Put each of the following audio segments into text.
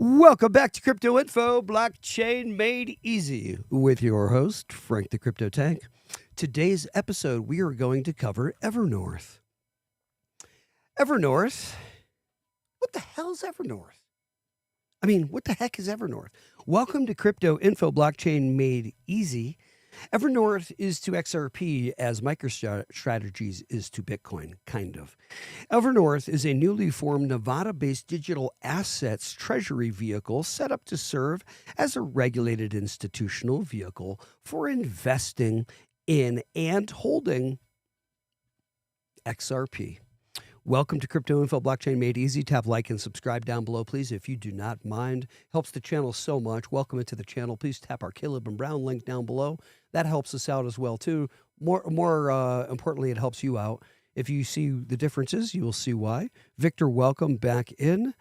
Welcome back to Crypto Info, Blockchain Made Easy, with your host, Frank the Crypto Tank. Today's episode, we are going to cover Evernorth. Evernorth? What the hell is Evernorth? I mean, what the heck is Evernorth? Welcome to Crypto Info, Blockchain Made Easy. Evernorth is to XRP as MicroStrategies is to Bitcoin, kind of. Evernorth is a newly formed Nevada-based digital assets treasury vehicle set up to serve as a regulated institutional vehicle for investing in and holding XRP. Welcome to Crypto Info, Blockchain Made Easy. Tap like and subscribe down below, please, if you do not mind. Helps the channel so much. Welcome into the channel. Please tap our Caleb and Brown link down below. That helps us out as well, too. More importantly, it helps you out. If you see the differences, you will see why. Victor, welcome back in.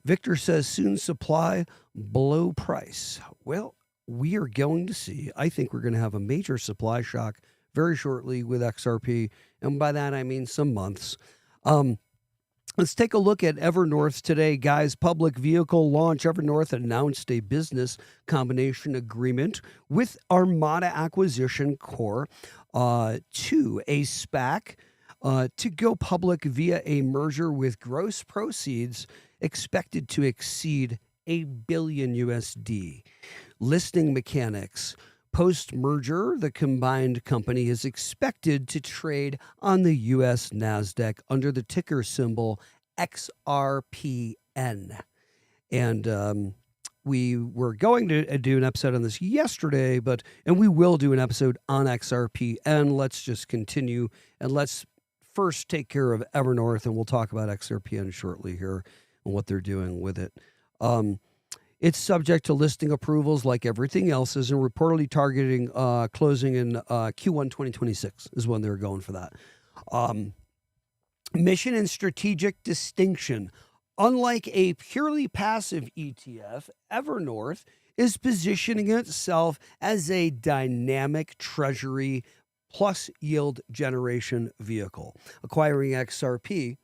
Victor says, soon supply, below price. Well, we are going to see. I think we're going to have a major supply shock very shortly with XRP, and by that I mean some months. Let's take a look at Evernorth today, guys. Public vehicle launch. Evernorth announced a business combination agreement with Armada Acquisition Corp. To a SPAC to go public via a merger with gross proceeds expected to exceed $1 billion USD. Listing mechanics. Post-merger, the combined company is expected to trade on the U.S. NASDAQ under the ticker symbol XRPN. And we were going to do an episode on this yesterday, and we will do an episode on XRPN. Let's just continue, and let's first take care of Evernorth, and we'll talk about XRPN shortly here and what they're doing with it. It's subject to listing approvals like everything else is, and reportedly targeting closing in Q1 2026 is when they're going for that. Mission and strategic distinction. Unlike a purely passive ETF, Evernorth is positioning itself as a dynamic treasury plus yield generation vehicle. Acquiring XRP,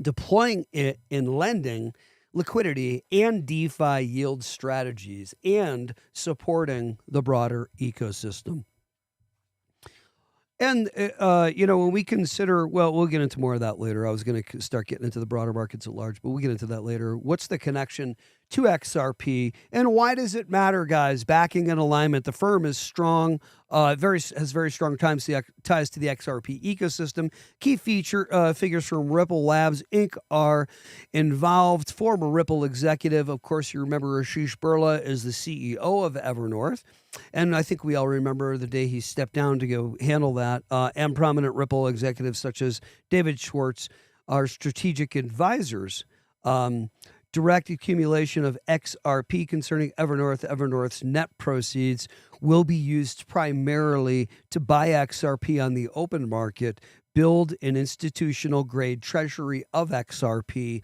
deploying it in lending, liquidity, and DeFi yield strategies, and supporting the broader ecosystem. And, when we consider, well, we'll get into more of that later. I was going to start getting into the broader markets at large, but we'll get into that later. What's the connection to XRP, and why does it matter, guys? Backing and alignment. The firm is strong, has very strong ties to the XRP ecosystem. Key figures from Ripple Labs Inc. are involved. Former Ripple executive, of course, you remember Asheesh Birla is the CEO of Evernorth. And I think we all remember the day he stepped down to go handle that. And prominent Ripple executives such as David Schwartz are strategic advisors. Direct accumulation of XRP concerning Evernorth's net proceeds will be used primarily to buy XRP on the open market, build an institutional grade treasury of XRP,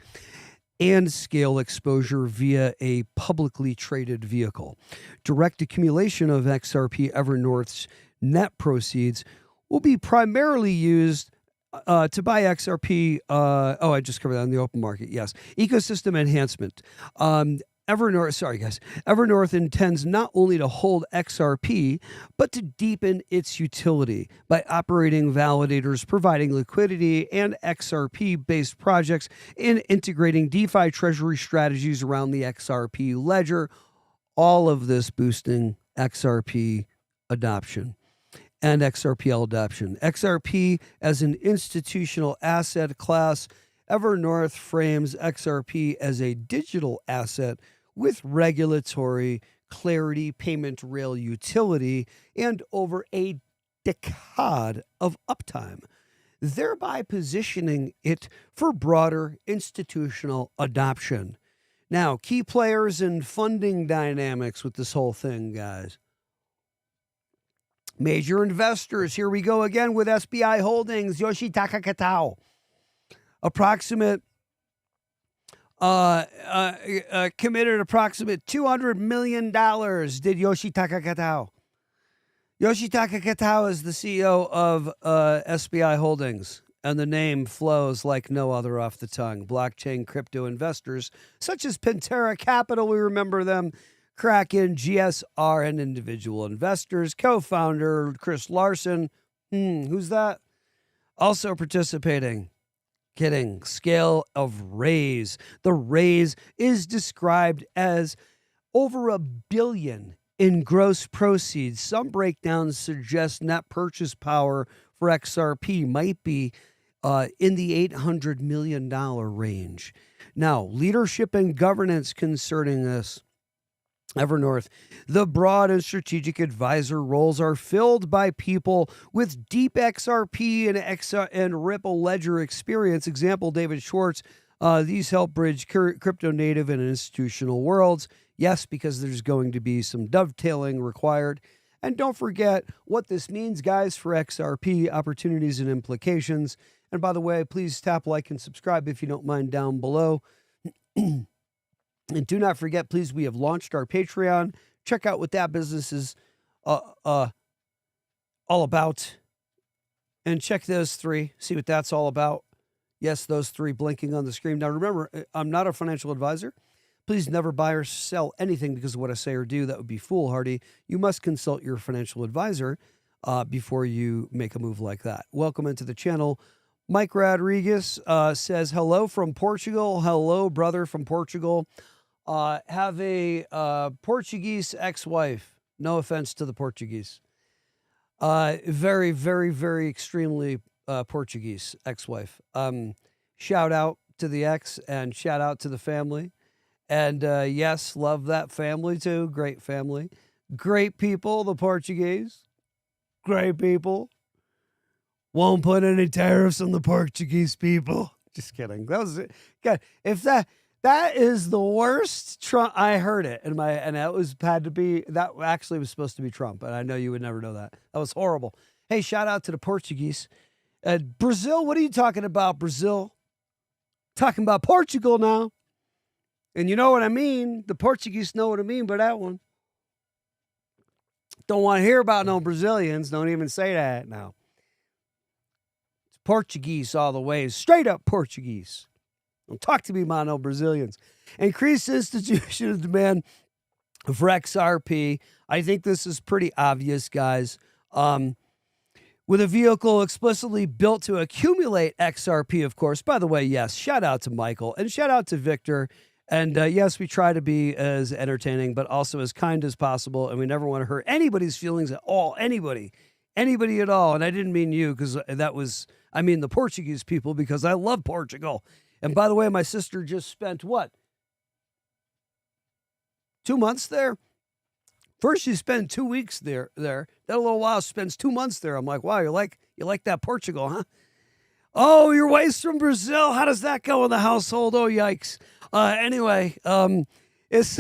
and scale exposure via a publicly traded vehicle. Direct accumulation of XRP, Evernorth's net proceeds, will be primarily used to buy XRP. I just covered that in the open market. Yes. Ecosystem enhancement. Evernorth intends not only to hold XRP, but to deepen its utility by operating validators, providing liquidity and XRP-based projects, and integrating DeFi treasury strategies around the XRP ledger. All of this boosting XRP adoption and XRPL adoption. XRP as an institutional asset class. Evernorth frames XRP as a digital asset with regulatory clarity, payment rail utility, and over a decade of uptime, thereby positioning it for broader institutional adoption. Now, key players in funding dynamics with this whole thing, guys. Major investors, here we go again with SBI Holdings, Yoshitaka Katao. Committed approximate $200 million, did Yoshitaka Katao. Yoshitaka Katao is the CEO of SBI Holdings. and the name flows like no other off the tongue. Blockchain crypto investors such as Pantera Capital, we remember them, Kraken, GSR, and individual investors. Co-founder Chris Larson, who's that? Also participating. Kidding. Scale of raise. The raise is described as over $1 billion in gross proceeds. Some breakdowns suggest net purchase power for XRP might be in the $800 million range. Now, leadership and governance concerning this. Evernorth, the broad and strategic advisor roles are filled by people with deep XRP and Ripple ledger experience. Example, David Schwartz. These help bridge crypto native and institutional worlds. Yes, because there's going to be some dovetailing required. And don't forget what this means, guys, for XRP, opportunities and implications. And by the way, please tap like and subscribe if you don't mind down below. And do not forget, please, we have launched our Patreon. Check out what that business is all about. And check those three. See what that's all about. Yes, those three blinking on the screen. Now, remember, I'm not a financial advisor. Please never buy or sell anything because of what I say or do. That would be foolhardy. You must consult your financial advisor before you make a move like that. Welcome into the channel. Mike Rodriguez says, hello from Portugal. Hello, brother from Portugal. Have a Portuguese ex-wife. No offense to the Portuguese. Very, very, very extremely Portuguese ex-wife. Shout out to the ex and shout out to the family. And yes, love that family too. Great family. Great people, the Portuguese. Great people. Won't put any tariffs on the Portuguese people. Just kidding. That was it. God, if that is the worst Trump. I heard it and that actually was supposed to be Trump, and I know you would never know that. That was horrible. Hey, shout out to the Portuguese. Brazil, what are you talking about, Brazil? Talking about Portugal now. And you know what I mean. The Portuguese know what I mean by that one. Don't want to hear about no Brazilians. Don't even say that now. It's Portuguese all the way. Straight up Portuguese. Don't talk to me about no Brazilians. Increased institutional demand for XRP. I think this is pretty obvious, guys. With a vehicle explicitly built to accumulate XRP, of course. By the way, yes, shout out to Michael and shout out to Victor. And yes, we try to be as entertaining, but also as kind as possible. And we never want to hurt anybody's feelings at all. Anybody at all. And I didn't mean you because I mean the Portuguese people because I love Portugal. And by the way, my sister just spent what? 2 months there? First, she spent 2 weeks there. Then a little while, spends 2 months there. I'm like, wow, you like that Portugal, huh? Oh, your wife's from Brazil. How does that go in the household? Oh, yikes. Anyway, it's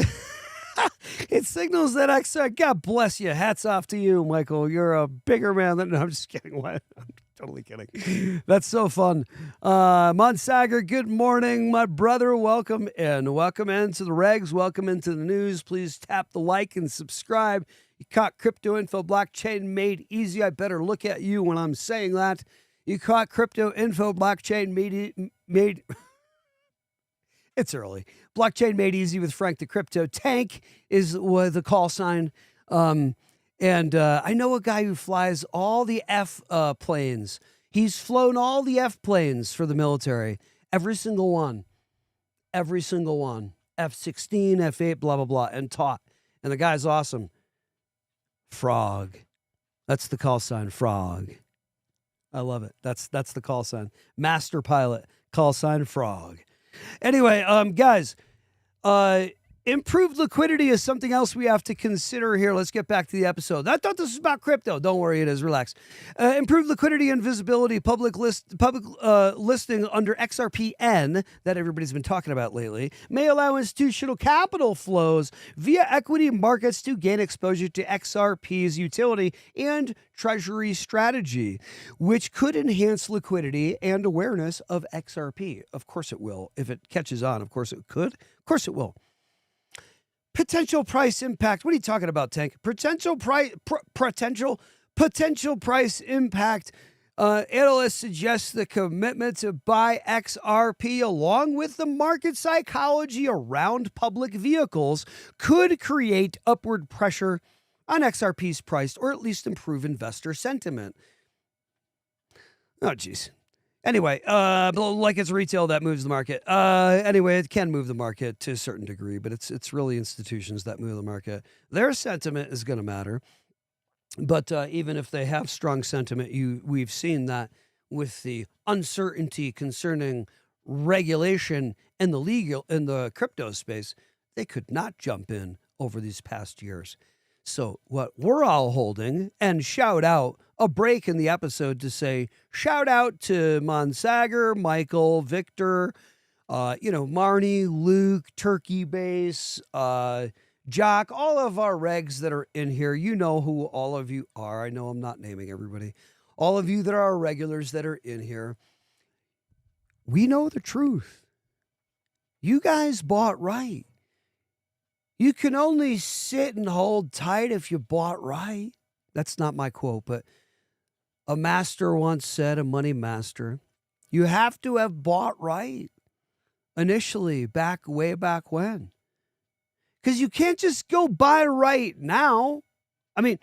it signals that God bless you. Hats off to you, Michael. You're a bigger man than... No, I'm just kidding. What? I'm totally kidding. That's so fun. Monsager, good morning, my brother. Welcome in. Welcome into the regs. Welcome into the news. Please tap the like and subscribe. You caught crypto info blockchain made easy. I better look at you when I'm saying that. You caught crypto info blockchain made it's early. Blockchain made easy with Frank the Crypto Tank is the call sign. And I know a guy who flies all the F planes. He's flown all the F planes for the military. Every single one. Every single one. F-16, F-8, blah, blah, blah, and taught. And the guy's awesome. Frog. That's the call sign, Frog. I love it. That's the call sign. Master pilot, call sign, Frog. Anyway, guys, improved liquidity is something else we have to consider here. Let's get back to the episode. I thought this was about crypto. Don't worry, it is. Relax. Improved liquidity and visibility, public listing under XRPN that everybody's been talking about lately may allow institutional capital flows via equity markets to gain exposure to XRP's utility and treasury strategy, which could enhance liquidity and awareness of XRP. Of course it will. If it catches on, of course it could. Of course it will. Potential price impact. What are you talking about, Tank? Potential price impact Analysts suggest the commitment to buy XRP, along with the market psychology around public vehicles, could create upward pressure on XRP's price, or at least improve investor sentiment. Oh, geez. Anyway, like it's retail that moves the market. Anyway, it can move the market to a certain degree, but it's really institutions that move the market. Their sentiment is going to matter. But even if they have strong sentiment, we've seen that with the uncertainty concerning regulation in the crypto space, they could not jump in over these past years. So what we're all holding, and shout out a break in the episode to say shout out to Monsager, Michael, Victor, Marnie, Luke, Turkey Base, Jock, all of our regs that are in here. You know who all of you are. I know I'm not naming everybody. All of you that are regulars that are in here. We know the truth. You guys bought right. You can only sit and hold tight if you bought right. That's not my quote, but a master once said, a money master, you have to have bought right initially, way back when. Because you can't just go buy right now. I mean,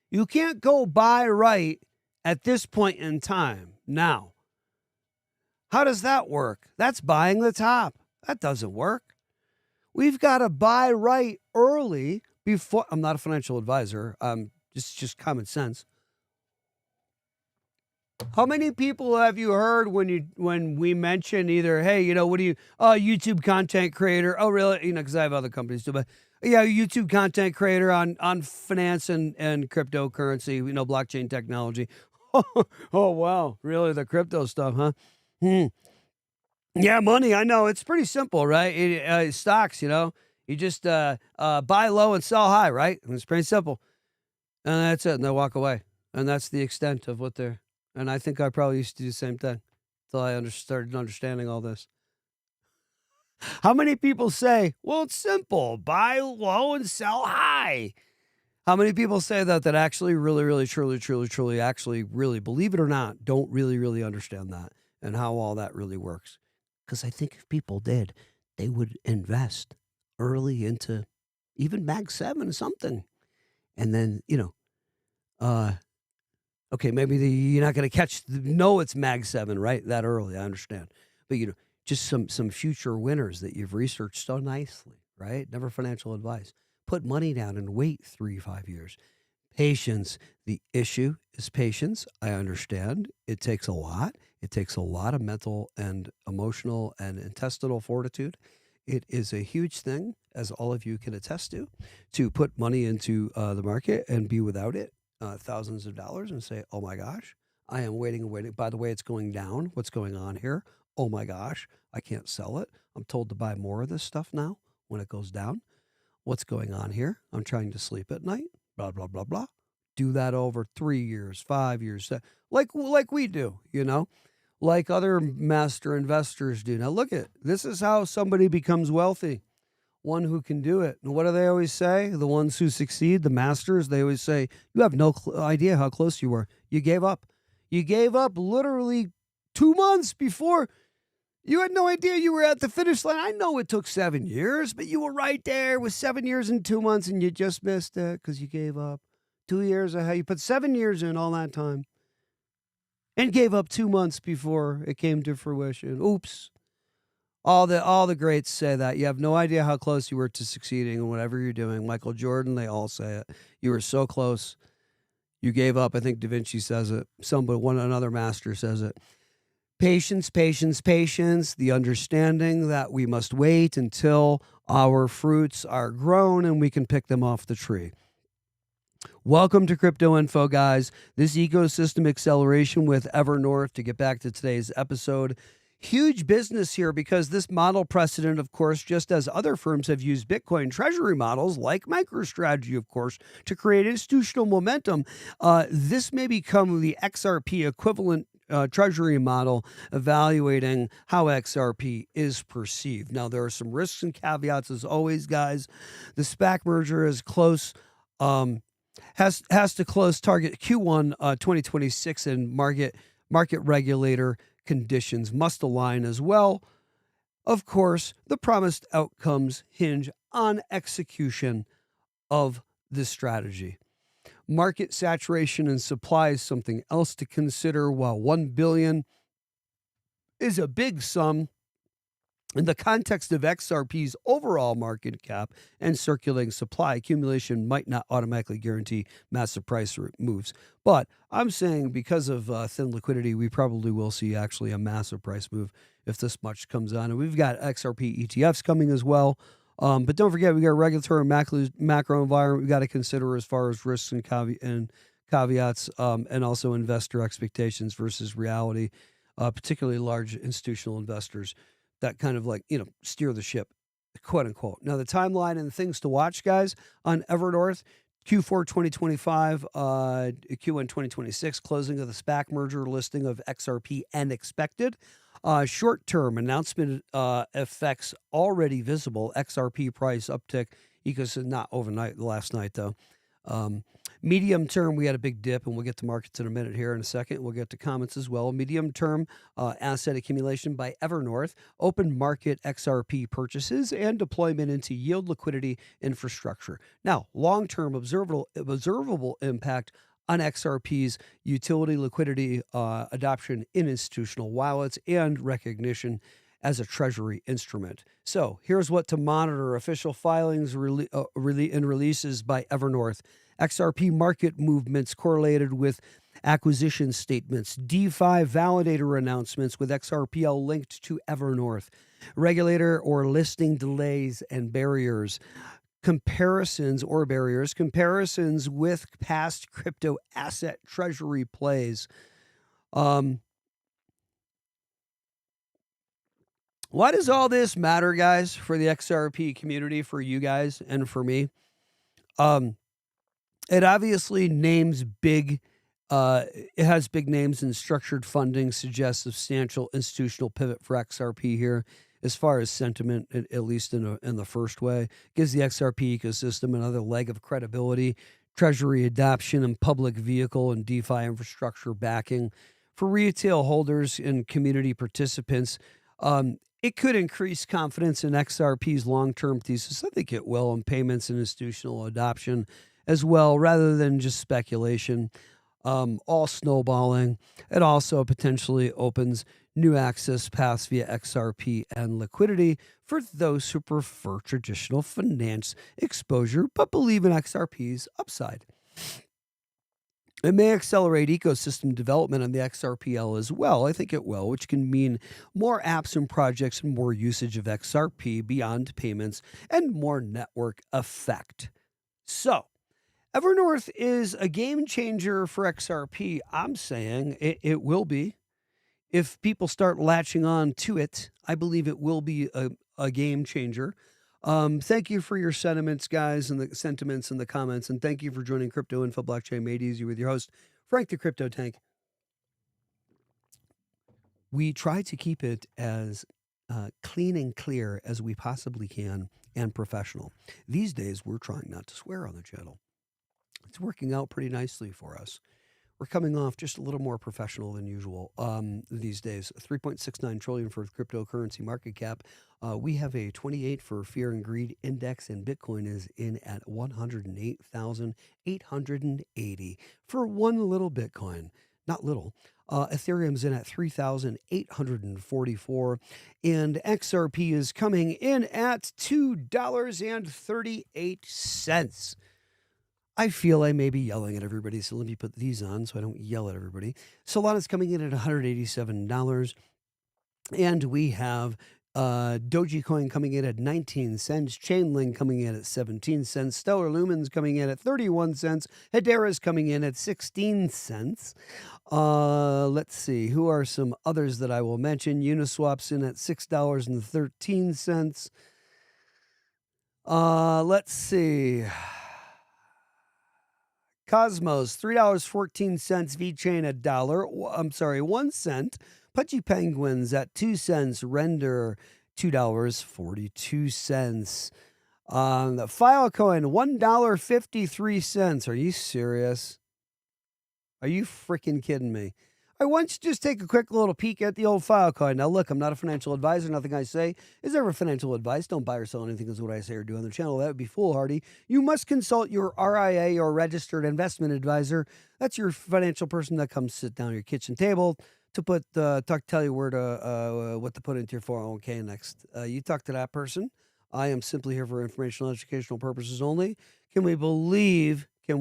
you can't go buy right at this point in time now. How does that work? That's buying the top. That doesn't work. We've got to buy right early before. I'm not a financial advisor. Just common sense. How many people have you heard when we mention either, hey, what do you, YouTube content creator? Oh, really? Because I have other companies too, but yeah, YouTube content creator on finance and cryptocurrency, blockchain technology. Oh, wow. Really? The crypto stuff, huh? Yeah, money. I know. It's pretty simple, right? Stocks, you just buy low and sell high, right? And it's pretty simple. And that's it. And they walk away. And that's the extent of what they're. And I think I probably used to do the same thing until I started understanding all this. How many people say, well, it's simple, buy low and sell high? How many people say that actually really, really, truly, actually really, believe it or not, don't really, really understand that and how all that really works? Because I think if people did, they would invest early into even Mag 7 or something. And then, okay, maybe you're not going to it's Mag 7, right? That early, I understand. But, just some future winners that you've researched so nicely, right? Never financial advice. Put money down and wait 3-5 years. Patience. The issue is patience. I understand. It takes a lot. It takes a lot of mental and emotional and intestinal fortitude. It is a huge thing, as all of you can attest to put money into the market and be without it. Thousands of dollars and say, oh my gosh, I am waiting. By the way, it's going down. What's going on here? Oh my gosh, I can't sell it. I'm told to buy more of this stuff now when it goes down. What's going on here? I'm trying to sleep at night. Blah, blah, blah, blah. Do that over 3 years, 5 years, like we do, like other master investors do. Now look this is how somebody becomes wealthy. One who can do it. And what do they always say? The ones who succeed, the masters, they always say, you have no idea how close you were. You gave up. You gave up literally 2 months before. You had no idea you were at the finish line. I know it took 7 years, but you were right there with 7 years and 2 months, and you just missed it because you gave up. 2 years ahead. You put 7 years in all that time and gave up 2 months before it came to fruition. Oops. All the greats say that. You have no idea how close you were to succeeding in whatever you're doing. Michael Jordan, they all say it. You were so close. You gave up. I think Da Vinci says it. Another master says it. Patience, patience, patience. The understanding that we must wait until our fruits are grown and we can pick them off the tree. Welcome to Crypto Info, guys. This ecosystem acceleration with Evernorth. To get back to today's episode, huge business here because this model precedent, of course, just as other firms have used Bitcoin treasury models like MicroStrategy, of course, to create institutional momentum, this may become the XRP equivalent treasury model evaluating how XRP is perceived. Now, there are some risks and caveats as always, guys. The SPAC merger is close. Has to close target Q1 2026, and market Market regulator conditions must align as well. Of course, the promised outcomes hinge on execution of this strategy. Market saturation and supply is something else to consider. While $1 billion is a big sum, in the context of XRP's overall market cap and circulating supply, accumulation might not automatically guarantee massive price moves. But I'm saying because of thin liquidity, we probably will see actually a massive price move if this much comes on. And we've got XRP ETFs coming as well. But don't forget, we got regulatory and macro environment we got to consider as far as risks and caveats, and also investor expectations versus reality, particularly large institutional investors that kind of steer the ship, quote unquote. Now, the timeline and things to watch, guys, on Evernorth, Q4 2025, Q1 2026, closing of the SPAC merger, listing of XRPN expected. Short-term announcement effects already visible. XRP price uptick, ecosystem not overnight, last night though. Medium term, we had a big dip, and we'll get to markets in a minute here in a second. We'll get to comments as well. Medium term asset accumulation by Evernorth, open market XRP purchases, and deployment into yield liquidity infrastructure. Now, long-term observable impact on XRP's utility liquidity adoption in institutional wallets and recognition as a treasury instrument. So here's what to monitor: official filings and releases by Evernorth, XRP market movements correlated with acquisition statements, DeFi validator announcements with XRPL linked to Evernorth, regulator or listing delays and barriers, comparisons with past crypto asset treasury plays. Why does all this matter, guys, for the XRP community, for you guys, and for me? It obviously names big. It has big names, and structured funding suggests substantial institutional pivot for XRP here. As far as sentiment, at least in the first way, gives the XRP ecosystem another leg of credibility, treasury adoption, and public vehicle and DeFi infrastructure backing for retail holders and community participants. It could increase confidence in XRP's long-term thesis. I think it will, in payments and institutional adoption as well, rather than just speculation, all snowballing. It also potentially opens new access paths via XRP and liquidity for those who prefer traditional finance exposure but believe in XRP's upside. It may accelerate ecosystem development on the XRPL as well. I think it will, which can mean more apps and projects and more usage of XRP beyond payments and more network effect. So, Evernorth is a game changer for XRP. I'm saying it will be. If people start latching on to it, I believe it will be a game changer. Thank you for your sentiments, guys, and the sentiments in the comments. And thank you for joining Crypto Info Blockchain Made Easy with your host, Frank the Crypto Tank. We try to keep it as clean and clear as we possibly can and professional. These days, we're trying not to swear on the channel. It's working out pretty nicely for us. We're coming off just a little more professional than usual these days. 3.69 trillion for cryptocurrency market cap. We have a 28 for fear and greed index, and Bitcoin is in at 108,880 for one little Bitcoin. Not little. Ethereum's in at 3,844, and XRP is coming in at $2.38. I feel I may be yelling at everybody, so let me put these on so I don't yell at everybody. Solana's coming in at $187, and we have Dogecoin coming in at 19 cents, Chainlink coming in at 17 cents, Stellar Lumen's coming in at 31 cents, Hedera's coming in at 16 cents. Let's see, who are some others that I will mention? Uniswap's in at $6.13. Let's see. Cosmos, $3.14, VeChain $1. 1 cent. Pudgy Penguins at 2 cents. Render, $2.42. The Filecoin, $1.53. Are you serious? Are you freaking kidding me? I want you to just take a quick little peek at the old Filecoin. Now, look, I'm not a financial advisor. Nothing I say is ever financial advice. Don't buy or sell anything is what I say or do on the channel. That would be foolhardy. You must consult your RIA or registered investment advisor. That's your financial person that comes sit down at your kitchen table to tell you where to what to put into your 401k next. You talk to that person. I am simply here for informational and educational purposes only. Can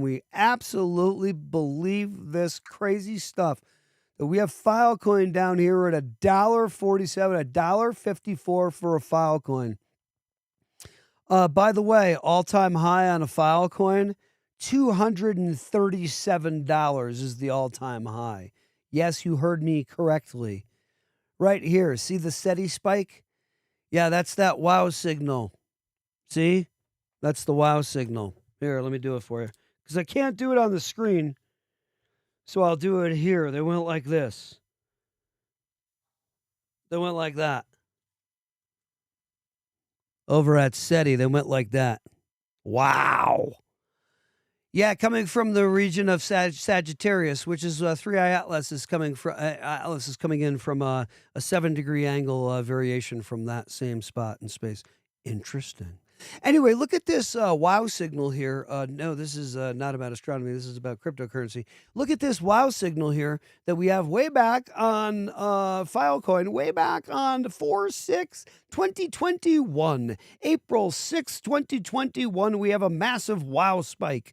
we absolutely believe this crazy stuff? That we have Filecoin down here at $1.47, $1.54 for a Filecoin. By the way, all-time high on a Filecoin, $237 is the all-time high. Yes, you heard me correctly. Right here, see the steady spike? Yeah, that's that wow signal. See? That's the wow signal. Here, let me do it for you. Because I can't do it on the screen, so I'll do it here. They went like this. They went like that. Over at SETI, they went like that. Wow. Yeah, coming from the region of Sagittarius, which is 3i Atlas is coming in from a 7-degree angle variation from that same spot in space. Interesting. Anyway, look at this wow signal here. No, this is not about astronomy. This is about cryptocurrency. Look at this wow signal here that we have way back on Filecoin, way back on 4/6/2021. April 6, 2021, we have a massive wow spike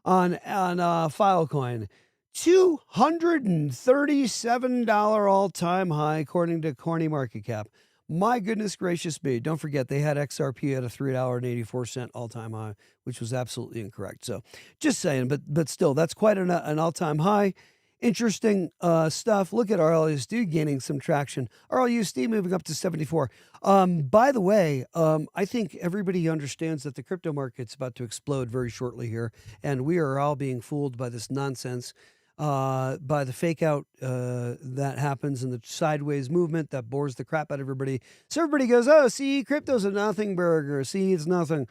on Filecoin. $237 all-time high, according to CoinMarketCap. My goodness gracious me. Don't forget, they had XRP at a $3.84 all-time high, which was absolutely incorrect. So just saying, but still, that's quite an all-time high. Interesting stuff. Look at RLUSD gaining some traction. RLUSD moving up to 74. By the way, I think everybody understands that the crypto market's about to explode very shortly here, and we are all being fooled by this nonsense. By the fake out that happens and the sideways movement that bores the crap out of everybody. So everybody goes, oh, see, crypto's a nothing burger. See, it's nothing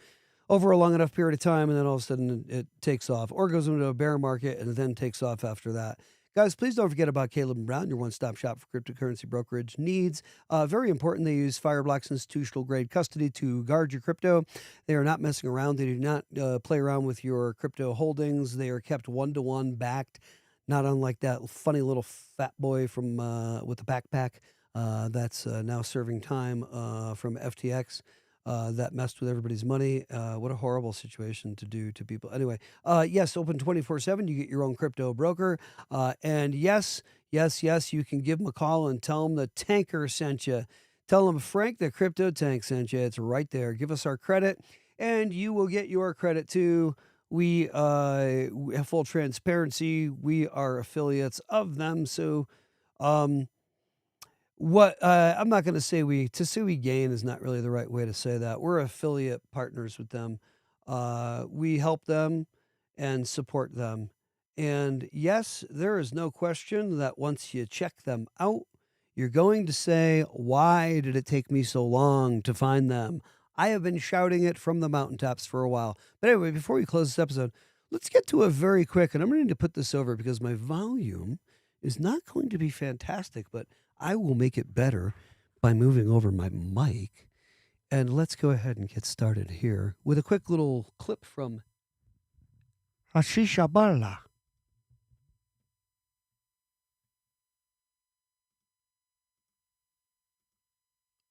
over a long enough period of time, and then all of a sudden it takes off or goes into a bear market and then takes off after that. Guys, please don't forget about Caleb & Brown, your one-stop shop for cryptocurrency brokerage needs. Very important, they use Fireblock's institutional-grade custody to guard your crypto. They are not messing around. They do not play around with your crypto holdings. They are kept one-to-one backed. Not unlike that funny little fat boy from with the backpack that's now serving time from FTX that messed with everybody's money. What a horrible situation to do to people. Anyway, yes, open 24/7. You get your own crypto broker. And yes, you can give them a call and tell them the tanker sent you. Tell them Frank the Crypto Tank sent you. It's right there. Give us our credit, and you will get your credit too. We have full transparency. We are affiliates of them. So I'm not going to say we gain is not really the right way to say that. We're affiliate partners with them. We help them and support them. And yes, there is no question that once you check them out, you're going to say, why did it take me so long to find them? I have been shouting it from the mountaintops for a while. But anyway, before we close this episode, let's get to a very quick, and I'm going to put this over because my volume is not going to be fantastic, but I will make it better by moving over my mic. And let's go ahead and get started here with a quick little clip from Asheesh Birla.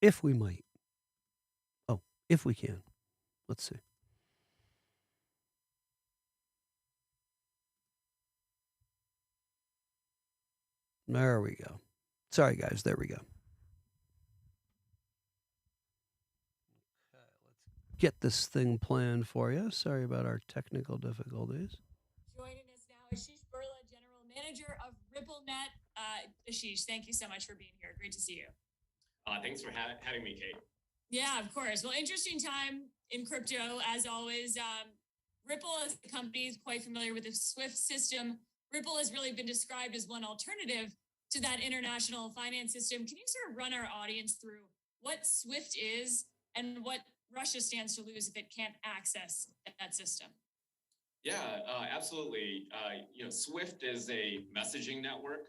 If we might. Oh, if we can. Let's see. There we go. Sorry, guys. There we go. Okay, let's get this thing planned for you. Sorry about our technical difficulties. Joining us now, Asheesh Birla, General Manager of RippleNet. Asheesh, thank you so much for being here. Great to see you. Thanks for having me, Kate. Yeah, of course. Well, interesting time in crypto, as always. Ripple as a company is quite familiar with the SWIFT system. Ripple has really been described as one alternative to that international finance system. Can you sort of run our audience through what SWIFT is and what Russia stands to lose if it can't access that system? Yeah, absolutely. SWIFT is a messaging network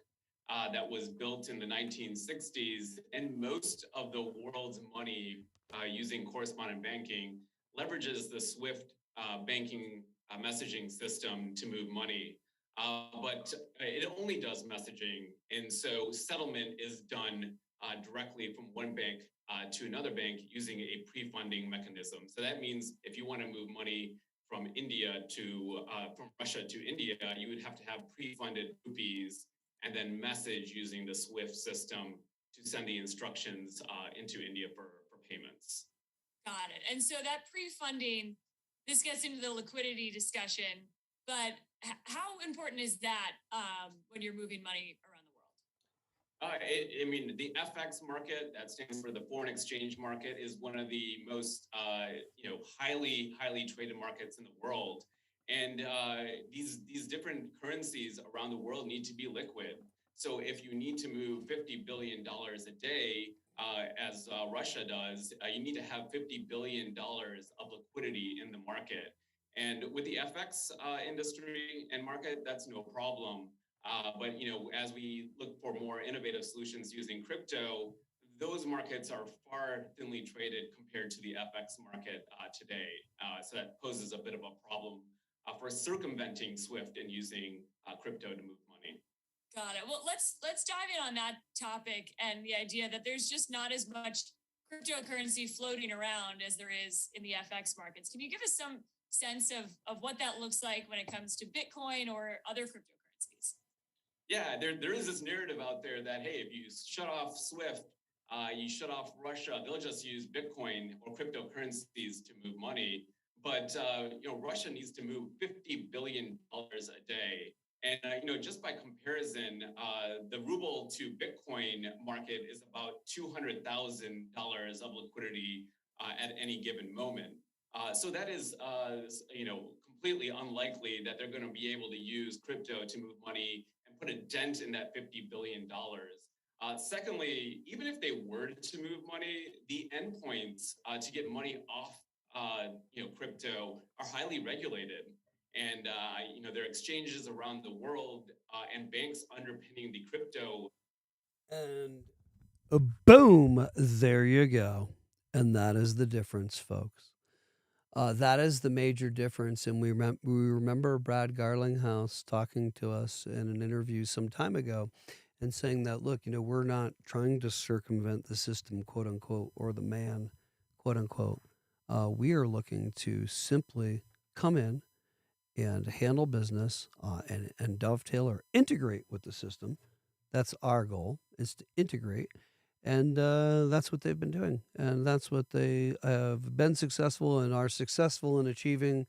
that was built in the 1960s, and most of the world's money using correspondent banking leverages the SWIFT banking messaging system to move money. But it only does messaging. And so settlement is done directly from one bank to another bank using a pre-funding mechanism. So that means if you want to move money from India to from Russia to India, you would have to have pre-funded rupees and then message using the SWIFT system to send the instructions into India for payments. Got it. And so that pre-funding, this gets into the liquidity discussion, but how important is that when you're moving money around the world? I mean, the FX market, that stands for the foreign exchange market, is one of the most, highly traded markets in the world. And these different currencies around the world need to be liquid. So if you need to move $50 billion a day, as Russia does, you need to have $50 billion of liquidity in the market. And with the FX industry and market, that's no problem. But as we look for more innovative solutions using crypto, those markets are far thinly traded compared to the FX market today. So that poses a bit of a problem for circumventing SWIFT and using crypto to move money. Got it. Well, let's dive in on that topic and the idea that there's just not as much cryptocurrency floating around as there is in the FX markets. Can you give us some sense of what that looks like when it comes to Bitcoin or other cryptocurrencies? Yeah, there is this narrative out there that, hey, if you shut off SWIFT, you shut off Russia, they'll just use Bitcoin or cryptocurrencies to move money. But Russia needs to move $50 billion a day. And just by comparison, the ruble to Bitcoin market is about $200,000 of liquidity at any given moment. So that is, completely unlikely that they're going to be able to use crypto to move money and put a dent in that $50 billion. Secondly, even if they were to move money, the endpoints to get money off, crypto are highly regulated. And, there are exchanges around the world and banks underpinning the crypto. And boom, there you go. And that is the difference, folks. That is the major difference. And we remember Brad Garlinghouse talking to us in an interview some time ago and saying that, look, we're not trying to circumvent the system, quote unquote, or the man, quote unquote. We are looking to simply come in and handle business and dovetail or integrate with the system. That's our goal, is to integrate. And that's what they've been doing. And that's what they have been successful and are successful in achieving.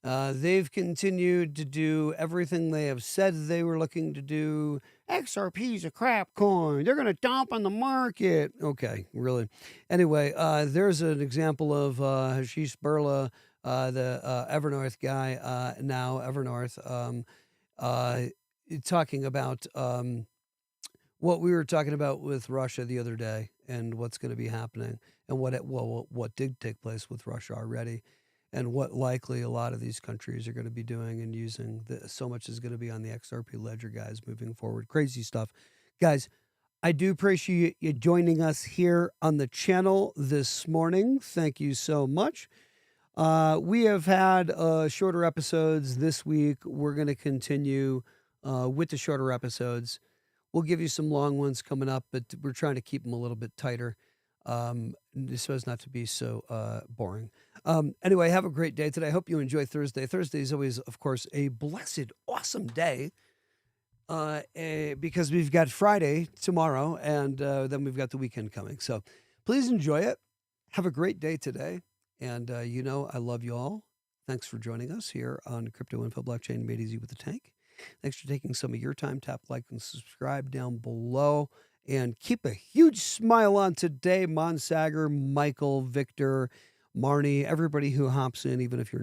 They've continued to do everything they have said they were looking to do. XRP is a crap coin. They're going to dump on the market. Okay, really. Anyway, there's an example of Asheesh Birla, the Evernorth guy, now Evernorth, talking about what we were talking about with Russia the other day and what's going to be happening and what did take place with Russia already and what likely a lot of these countries are going to be doing and using. So much is going to be on the XRP ledger, guys, moving forward. Crazy stuff. Guys, I do appreciate you joining us here on the channel this morning. Thank you so much. We have had shorter episodes this week. We're going to continue with the shorter episodes. We'll give you some long ones coming up, but we're trying to keep them a little bit tighter so as not to be so boring. Anyway, have a great day today. I hope you enjoy Thursday. Thursday is always, of course, a blessed, awesome day because we've got Friday tomorrow, and then we've got the weekend coming. So please enjoy it. Have a great day today. And I love you all. Thanks for joining us here on Crypto Info Blockchain Made Easy with the Tank. Thanks for taking some of your time. Tap like and subscribe down below. And keep a huge smile on today. Monsager, Michael, Victor, Marnie, everybody who hops in, even if you're